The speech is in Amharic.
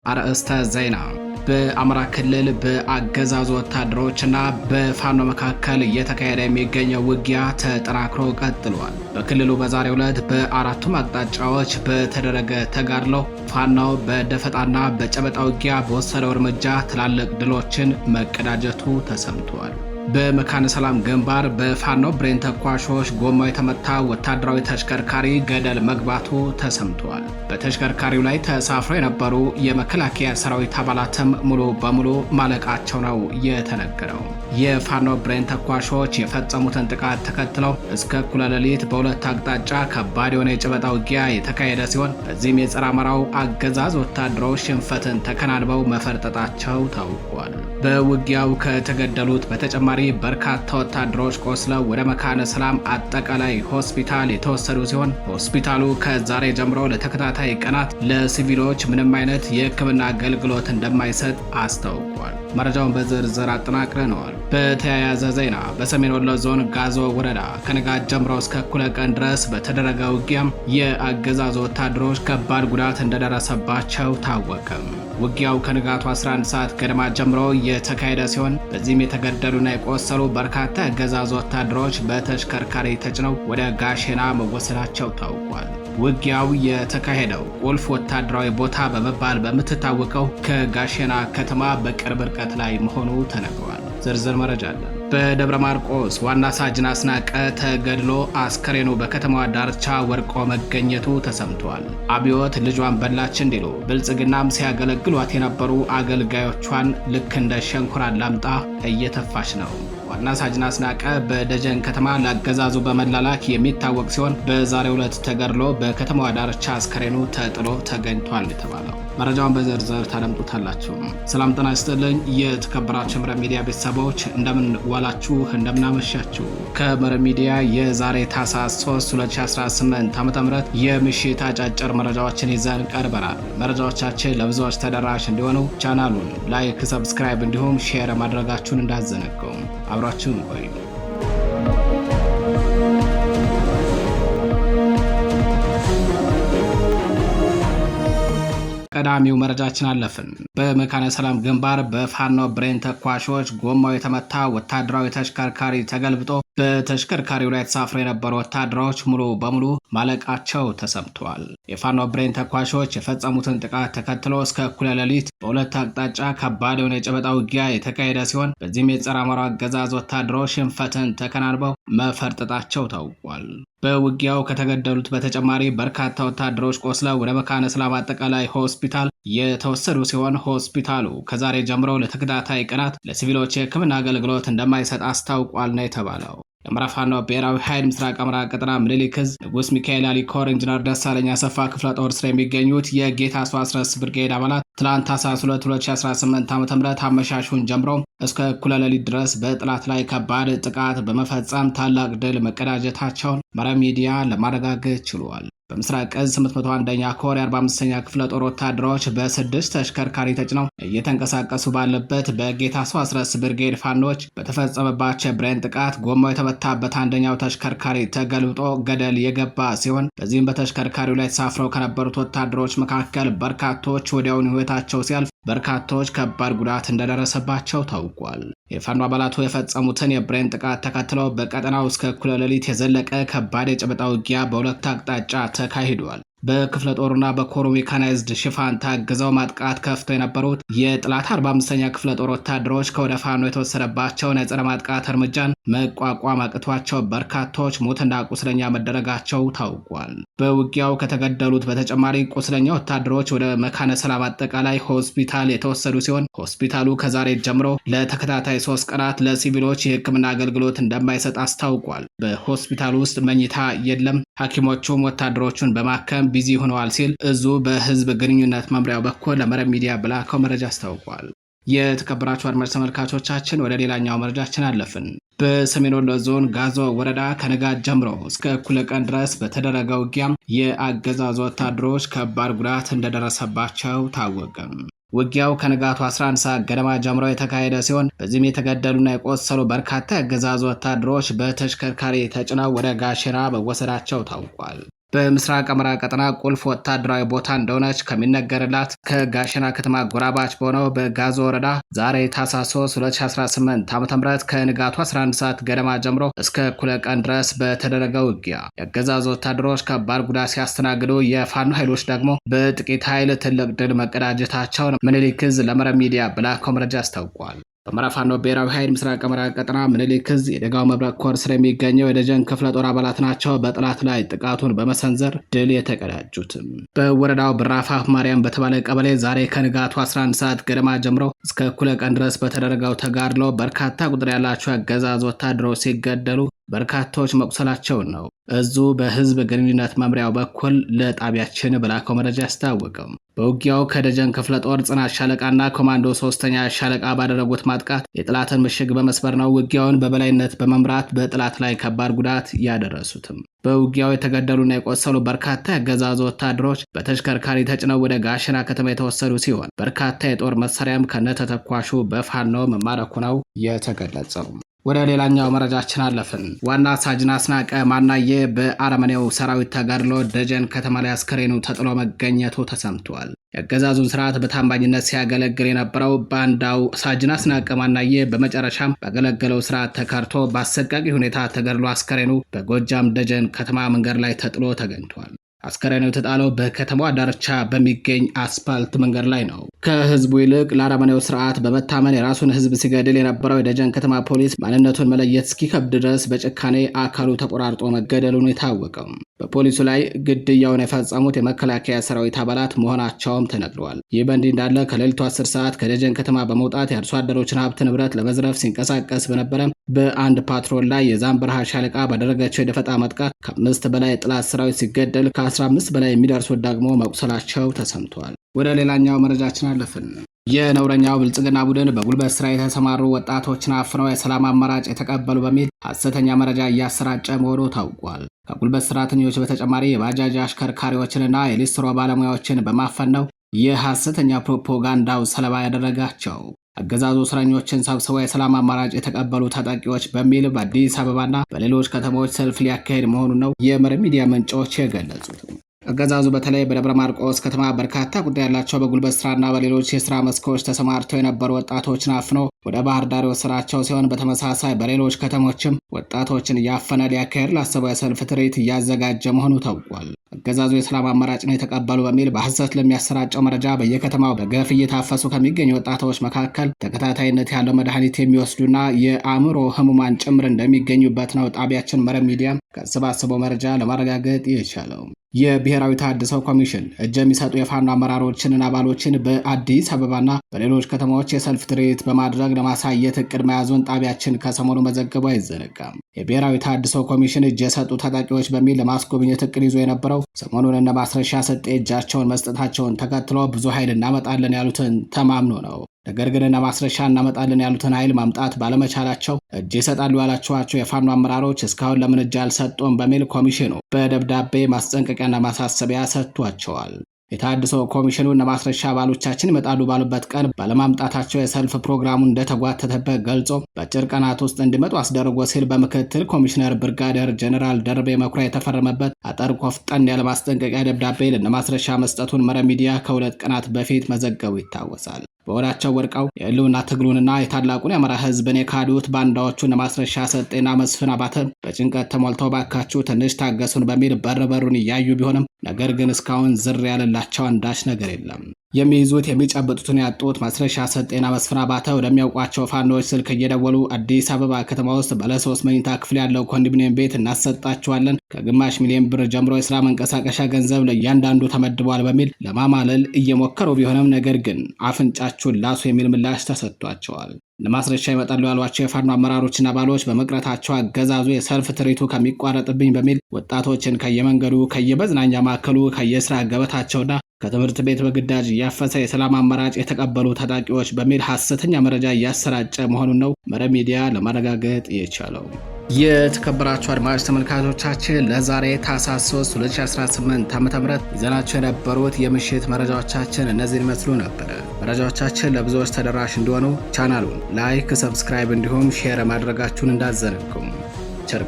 አርእስተ ዜና በአማራ ክልል በአገዛዙ ወታደሮችና በፋኖ መካከል እየተካሄደ የሚገኘው ውጊያ ተጠናክሮ ቀጥሏል። በክልሉ በዛሬው ዕለት በአራቱም አቅጣጫዎች በተደረገ ተጋድሎ ፋኖ በደፈጣና በጨበጣ ውጊያ በወሰደው እርምጃ ትላልቅ ድሎችን መቀዳጀቱ ተሰምቷል። በመካነ ሰላም ግንባር በፋኖ ብሬን ተኳሾች ጎማው የተመታ ወታደራዊ ተሽከርካሪ ገደል መግባቱ ተሰምቷል። በተሽከርካሪው ላይ ተሳፍረው የነበሩ የመከላከያ ሰራዊት አባላትም ሙሉ በሙሉ ማለቃቸው ነው የተነገረው። የፋኖ ብሬን ተኳሾች የፈጸሙትን ጥቃት ተከትለው እስከ እኩለ ሌሊት በሁለት አቅጣጫ ከባድ የሆነ የጨበጣ ውጊያ የተካሄደ ሲሆን በዚህም የጸረ አማራው አገዛዝ ወታደሮች ሽንፈትን ተከናንበው መፈርጠጣቸው ታውቋል። በውጊያው ከተገደሉት በተጨማሪ በርካታ ወታደሮች ቆስለው ወደ መካነ ሰላም አጠቃላይ ሆስፒታል የተወሰዱ ሲሆን ሆስፒታሉ ከዛሬ ጀምሮ ለተከታታይ ቀናት ለሲቪሎች ምንም አይነት የሕክምና አገልግሎት እንደማይሰጥ አስታውቋል። መረጃውን በዝርዝር አጠናቅረነዋል። በተያያዘ ዜና በሰሜን ወሎ ዞን ጋዞ ወረዳ ከንጋት ጀምሮ እስከ እኩለ ቀን ድረስ በተደረገ ውጊያም የአገዛዙ ወታደሮች ከባድ ጉዳት እንደደረሰባቸው ታወቀም። ውጊያው ከንጋቱ 11 ሰዓት ገደማ ጀምሮ የተካሄደ ሲሆን በዚህም የተገደሉና የቆሰሉ በርካታ የአገዛዙ ወታደሮች በተሽከርካሪ ተጭነው ወደ ጋሼና መወሰዳቸው ታውቋል። ውጊያው የተካሄደው ቁልፍ ወታደራዊ ቦታ በመባል በምትታወቀው ከጋሼና ከተማ በቅርብ ርቀት ላይ መሆኑ ተነግሯል። ዝርዝር መረጃ አለ። በደብረ ማርቆስ ዋና ሳጅን አስናቀ ተገድሎ አስከሬኑ በከተማዋ ዳርቻ ወድቆ መገኘቱ ተሰምቷል። አብዮት ልጇን በላች እንዲሉ ብልጽግናም ሲያገለግሏት የነበሩ አገልጋዮቿን ልክ እንደ ሸንኮራ ላምጣ እየተፋች ነው። ዋና ሳጅን አስናቀ በደጀን ከተማ ለአገዛዙ በመላላክ የሚታወቅ ሲሆን በዛሬው ዕለት ተገድሎ በከተማዋ ዳርቻ አስከሬኑ ተጥሎ ተገኝቷል የተባለው። መረጃውን በዝርዝር ታደምጡታላችሁ። ሰላም ጤና ይስጥልኝ። የተከበራችሁ መረብ ሚዲያ ቤተሰቦች እንደምን ዋላችሁ፣ እንደምን አመሻችሁ። ከመረብ ሚዲያ የዛሬ ታህሳስ 3 2018 ዓ.ም የምሽት አጫጭር መረጃዎችን ይዘን ቀርበናል። መረጃዎቻችን ለብዙዎች ተደራሽ እንዲሆኑ ቻናሉን ላይክ፣ ሰብስክራይብ እንዲሁም ሼር ማድረጋችሁን እንዳትዘነጉ። አብራችሁን ቆዩ። ቀዳሚው መረጃችን አለፍን። በመካነ ሰላም ግንባር በፋኖ ብሬን ተኳሾች ጎማው የተመታ ወታደራዊ ተሽከርካሪ ተገልብጦ በተሽከርካሪው ላይ ተሳፍረው የነበሩ ወታደሮች ሙሉ በሙሉ ማለቃቸው ተሰምቷል። የፋኖ ብሬን ተኳሾች የፈጸሙትን ጥቃት ተከትሎ እስከ እኩለ ሌሊት በሁለት አቅጣጫ ከባድ የሆነ የጨበጣ ውጊያ የተካሄደ ሲሆን በዚህም የጸረ አማራ አገዛዝ ወታደሮች ሽንፈትን ተከናንበው መፈርጠጣቸው ታውቋል። በውጊያው ከተገደሉት በተጨማሪ በርካታ ወታደሮች ቆስለው ወደ መካነ ሰላም አጠቃላይ ሆስፒታል የተወሰዱ ሲሆን ሆስፒታሉ ከዛሬ ጀምሮ ለተከታታይ ቀናት ለሲቪሎች የሕክምና አገልግሎት እንደማይሰጥ አስታውቋል ነው የተባለው። የአማራ ፋኖ ብሔራዊ ኃይል ምስራቅ አማራ ቀጠና ምኒልክ ዕዝ ንጉስ ሚካኤል አሊ ኮር ኢንጂነር ደሳለኝ አሰፋ ክፍለ ጦር ስር የሚገኙት የጌታስዋ አስረስ ብርጌድ አባላት ትላንት ታህሳስ 2 2018 ዓ.ም አመሻሹን ጀምሮ እስከ እኩለ ሌሊት ድረስ በጥላት ላይ ከባድ ጥቃት በመፈጸም ታላቅ ድል መቀዳጀታቸውን መረብ ሚዲያ ለማረጋገጥ ችሏል። በምስራቅ ዕዝ 801ኛ ኮር 45ኛ ክፍለ ጦር ወታደሮች በስድስት ተሽከርካሪ ተጭነው እየተንቀሳቀሱ ባለበት በጌታስዋ አስረስ ብርጌድ ፋኖች በተፈጸመባቸው ብሬን ጥቃት ጎማው የተመታበት አንደኛው ተሽከርካሪ ተገልብጦ ገደል የገባ ሲሆን በዚህም በተሽከርካሪው ላይ ተሳፍረው ከነበሩት ወታደሮች መካከል በርካቶች ወዲያውኑ ሕይወታቸው ሲያልፍ በርካቶች ከባድ ጉዳት እንደደረሰባቸው ታውቋል። የፋኖ አባላቱ የፈጸሙትን የብሬን ጥቃት ተከትለው በቀጠናው እስከ እኩለ ሌሊት የዘለቀ ከባድ የጨበጣ ውጊያ በሁለት አቅጣጫ ተካሂዷል። በክፍለ ጦሩና በኮሩ ሜካናይዝድ ሽፋን ታግዘው ማጥቃት ከፍተው የነበሩት የጥላት 45ኛ ክፍለ ጦር ወታደሮች ከወደ ፋኖ የተወሰደባቸውን የጸረ ማጥቃት እርምጃን መቋቋም አቅቷቸው በርካቶች ሞትና ቁስለኛ መደረጋቸው ታውቋል። በውጊያው ከተገደሉት በተጨማሪ ቁስለኛ ወታደሮች ወደ መካነ ሰላም አጠቃላይ ሆስፒታል የተወሰዱ ሲሆን ሆስፒታሉ ከዛሬ ጀምሮ ለተከታታይ 3 ቀናት ለሲቪሎች የሕክምና አገልግሎት እንደማይሰጥ አስታውቋል። በሆስፒታሉ ውስጥ መኝታ የለም፣ ሐኪሞቹም ወታደሮቹን በማከም ቢዚ ሆነዋል ሲል እዙ በህዝብ ግንኙነት መምሪያው በኩል ለመረብ ሚዲያ በላከው መረጃ አስታውቋል። የተከበራችሁ አድማጭ ተመልካቾቻችን ወደ ሌላኛው መረጃችን አለፍን። በሰሜን ወሎ ዞን ጋዞ ወረዳ ከንጋት ጀምሮ እስከ እኩለ ቀን ድረስ በተደረገ ውጊያም የአገዛዙ ወታደሮች ከባድ ጉዳት እንደደረሰባቸው ታወቀም። ውጊያው ከንጋቱ 11 ሰዓት ገደማ ጀምሮ የተካሄደ ሲሆን በዚህም የተገደሉና የቆሰሉ በርካታ የአገዛዙ ወታደሮች በተሽከርካሪ ተጭነው ወደ ጋሼና መወሰዳቸው ታውቋል። በምስራቅ አማራ ቀጠና ቁልፍ ወታደራዊ ቦታ እንደሆነች ከሚነገርላት ከጋሸና ከተማ ጎራባች በሆነው በጋዞ ወረዳ ዛሬ ታህሳስ 2018 ዓ.ም ከንጋቱ 11 ሰዓት ገደማ ጀምሮ እስከ እኩለ ቀን ድረስ በተደረገው ውጊያ የአገዛዙ ወታደሮች ከባድ ጉዳት ሲያስተናግዱ፣ የፋኖ ኃይሎች ደግሞ በጥቂት ኃይል ትልቅ ድል መቀዳጀታቸውን ምኒልክ ዕዝ ለመረብ ሚዲያ በላከው መረጃ አስታውቋል። በአማራ ፋኖ ብሔራዊ ኃይል ምስራቅ አማራ ቀጠና ምኒልክ ዕዝ የደጋው መብረቅ ኮር ስር የሚገኘው የደጀን ክፍለ ጦር አባላት ናቸው በጠላት ላይ ጥቃቱን በመሰንዘር ድል የተቀዳጁትም። በወረዳው ብራፋ ማርያም በተባለ ቀበሌ ዛሬ ከንጋቱ 11 ሰዓት ገደማ ጀምሮ እስከ እኩለ ቀን ድረስ በተደረገው ተጋድሎ በርካታ ቁጥር ያላቸው የአገዛዝ ወታደሮች ሲገደሉ በርካታዎች መቁሰላቸውን ነው እዙ በህዝብ ግንኙነት መምሪያው በኩል ለጣቢያችን በላከው መረጃ ያስታወቀው። በውጊያው ከደጀን ክፍለ ጦር ጽናት ሻለቃና ኮማንዶ 3ኛ ሻለቃ ባደረጉት ማጥቃት የጥላትን ምሽግ በመስበር ነው ውጊያውን በበላይነት በመምራት በጥላት ላይ ከባድ ጉዳት ያደረሱትም። በውጊያው የተገደሉና የቆሰሉ በርካታ የአገዛዙ ወታደሮች በተሽከርካሪ ተጭነው ወደ ጋሸና ከተማ የተወሰዱ ሲሆን በርካታ የጦር መሳሪያም ከነተተኳሹ በፋኖ መማረኩ ነው የተገለጸው። ወደ ሌላኛው መረጃችን አለፍን። ዋና ሳጅን አስናቀ ማናየ በአረመኔው ሰራዊት ተጋድሎ ደጀን ከተማ ላይ አስከሬኑ ተጥሎ መገኘቱ ተሰምቷል። የአገዛዙን ስርዓት በታማኝነት ሲያገለግል የነበረው ባንዳው ሳጅን አስናቀ ማናየ በመጨረሻም ባገለገለው ስርዓት ተካርቶ በአሰቃቂ ሁኔታ ተገድሎ አስከሬኑ በጎጃም ደጀን ከተማ መንገድ ላይ ተጥሎ ተገኝቷል። አስከሬኑ የተጣለው በከተማዋ ዳርቻ በሚገኝ አስፓልት መንገድ ላይ ነው። ከህዝቡ ይልቅ ለአረመኔው ስርዓት በመታመን የራሱን ህዝብ ሲገድል የነበረው የደጀን ከተማ ፖሊስ ማንነቱን መለየት እስኪከብድ ድረስ በጭካኔ አካሉ ተቆራርጦ መገደሉን የታወቀው። በፖሊሱ ላይ ግድያውን የፈጸሙት የመከላከያ ሰራዊት አባላት መሆናቸውም ተነግረዋል። ይህ በእንዲህ እንዳለ ከሌሊቱ 10 ሰዓት ከደጀን ከተማ በመውጣት የአርሶ አደሮችን ሀብት ንብረት ለመዝረፍ ሲንቀሳቀስ በነበረ በአንድ ፓትሮል ላይ የዛምበረሃ ሻለቃ ባደረገችው የደፈጣ መጥቃት ከ5 በላይ ጥላት ሰራዊት ሲገደል ከ15 በላይ የሚደርሱት ደግሞ መቁሰላቸው ተሰምቷል። ወደ ሌላኛው መረጃችን አለፍን። የነውረኛው ብልጽግና ቡድን በጉልበት ስራ የተሰማሩ ወጣቶችን አፍነው የሰላም አማራጭ የተቀበሉ በሚል ሐሰተኛ መረጃ እያሰራጨ መሆኑ ታውቋል። ከጉልበት ሰራተኞች በተጨማሪ የባጃጅ አሽከርካሪዎችንና የሊስትሮ ባለሙያዎችን በማፈን ነው የሐሰተኛ ፕሮፓጋንዳው ሰለባ ያደረጋቸው። አገዛዙ እስረኞችን ሰብስበው የሰላም አማራጭ የተቀበሉ ታጣቂዎች በሚል በአዲስ አበባና በሌሎች ከተሞች ሰልፍ ሊያካሄድ መሆኑን ነው የመረብ ሚዲያ ምንጮች የገለጹት። አገዛዙ በተለይ በደብረ ማርቆስ ከተማ በርካታ ጉዳይ ያላቸው በጉልበት ስራና በሌሎች የስራ መስኮች ተሰማርተው የነበሩ ወጣቶችን አፍኖ ወደ ባህር ዳር የወሰዳቸው ሲሆን በተመሳሳይ በሌሎች ከተሞችም ወጣቶችን እያፈነ ሊያካሄድ ላሰበው የሰልፍ ትርኢት እያዘጋጀ መሆኑ ታውቋል። አገዛዙ የሰላም አማራጭን የተቀበሉ በሚል በሐሰት ለሚያሰራጨው መረጃ በየከተማው በገፍ እየታፈሱ ከሚገኙ ወጣቶች መካከል ተከታታይነት ያለው መድኃኒት የሚወስዱና የአእምሮ ህሙማን ጭምር እንደሚገኙበት ነው ጣቢያችን መረብ ሚዲያ ከሰባሰበው መረጃ ለማረጋገጥ የቻለው። የብሔራዊ ተሃድሶ ኮሚሽን እጅ የሚሰጡ የፋኖ አመራሮችንና አባሎችን በአዲስ አበባና በሌሎች ከተማዎች የሰልፍ ትርኢት በማድረግ ለማሳየት እቅድ መያዙን ጣቢያችን ከሰሞኑ መዘገቡ አይዘነጋም። የብሔራዊ ተሃድሶ ኮሚሽን እጅ የሰጡ ታጣቂዎች በሚል ለማስጎብኘት እቅድ ይዞ የነበረው ሰሞኑን እነ ማስረሻ ሰጤ እጃቸውን መስጠታቸውን ተከትሎ ብዙ ኃይል እናመጣለን ያሉትን ተማምኖ ነው። ነገር ግን እነ ማስረሻ እናመጣለን ያሉትን ኃይል ማምጣት ባለመቻላቸው እጅ ይሰጣሉ ያላቸዋቸው የፋኖ አመራሮች እስካሁን ለምን እጅ አልሰጡም በሚል ኮሚሽኑ በደብዳቤ ማስጠንቀቂያና ማሳሰቢያ ሰጥቷቸዋል። የተሃድሶ ኮሚሽኑ እነ ማስረሻ አባሎቻችን ይመጣሉ ባሉበት ቀን ባለማምጣታቸው የሰልፍ ፕሮግራሙን እንደተጓተተበት ገልጾ በአጭር ቀናት ውስጥ እንዲመጡ አስደርጎ ሲል በምክትል ኮሚሽነር ብርጋዴር ጀኔራል ደርቤ መኩሪያ የተፈረመበት አጠር ኮፍጠን ያለ ማስጠንቀቂያ ደብዳቤ ለእነ ማስረሻ መስጠቱን መረብ ሚዲያ ከ2 ቀናት በፊት መዘገቡ ይታወሳል። በወራቸው ወድቀው የህልውና ትግሉንና የታላቁን የአማራ ህዝብን የካዱት ባንዳዎቹ እነ ማስረሻ ሰጤና መስፍን አባተ በጭንቀት ተሞልተው ባካችሁ ትንሽ ታገሱን በሚል በሩን እያዩ ቢሆንም ነገር ግን እስካሁን ዝር ያለላቸው አንዳች ነገር የለም። የሚይዙት የሚጨብጡትን ያጡት ማስረሻ ሰጤና መስፍን አባተ ወደሚያውቋቸው ፋኖች ስልክ እየደወሉ አዲስ አበባ ከተማ ውስጥ ባለ 3 መኝታ ክፍል ያለው ኮንዶሚኒየም ቤት እናሰጣቸዋለን፣ ከግማሽ ሚሊዮን ብር ጀምሮ የስራ መንቀሳቀሻ ገንዘብ ለእያንዳንዱ ተመድቧል በሚል ለማማለል እየሞከሩ ቢሆንም ነገር ግን አፍንጫችሁን ላሱ የሚል ምላሽ ተሰጥቷቸዋል። ለማስረሻ ይመጣሉ ያሏቸው የፋኖ አመራሮችና አባሎች በመቅረታቸው አገዛዙ የሰልፍ ትርኢቱ ከሚቋረጥብኝ በሚል ወጣቶችን ከየመንገዱ ከየመዝናኛ ማዕከሉ ከየስራ ገበታቸውና ከትምህርት ቤት በግዳጅ እያፈሰ የሰላም አማራጭ የተቀበሉ ታጣቂዎች በሚል ሐሰተኛ መረጃ እያሰራጨ መሆኑን ነው መረብ ሚዲያ ለማረጋገጥ የቻለው። የተከበራችሁ አድማጭ ተመልካቾቻችን ለዛሬ ታህሳስ 3 2018 ዓ.ም ይዘናቸው የነበሩት የምሽት መረጃዎቻችን እነዚህን ይመስሉ ነበር። መረጃዎቻችን ለብዙዎች ተደራሽ እንዲሆኑ ቻናሉን ላይክ፣ ሰብስክራይብ እንዲሁም ሼር ማድረጋችሁን እንዳዘነጉም ቸር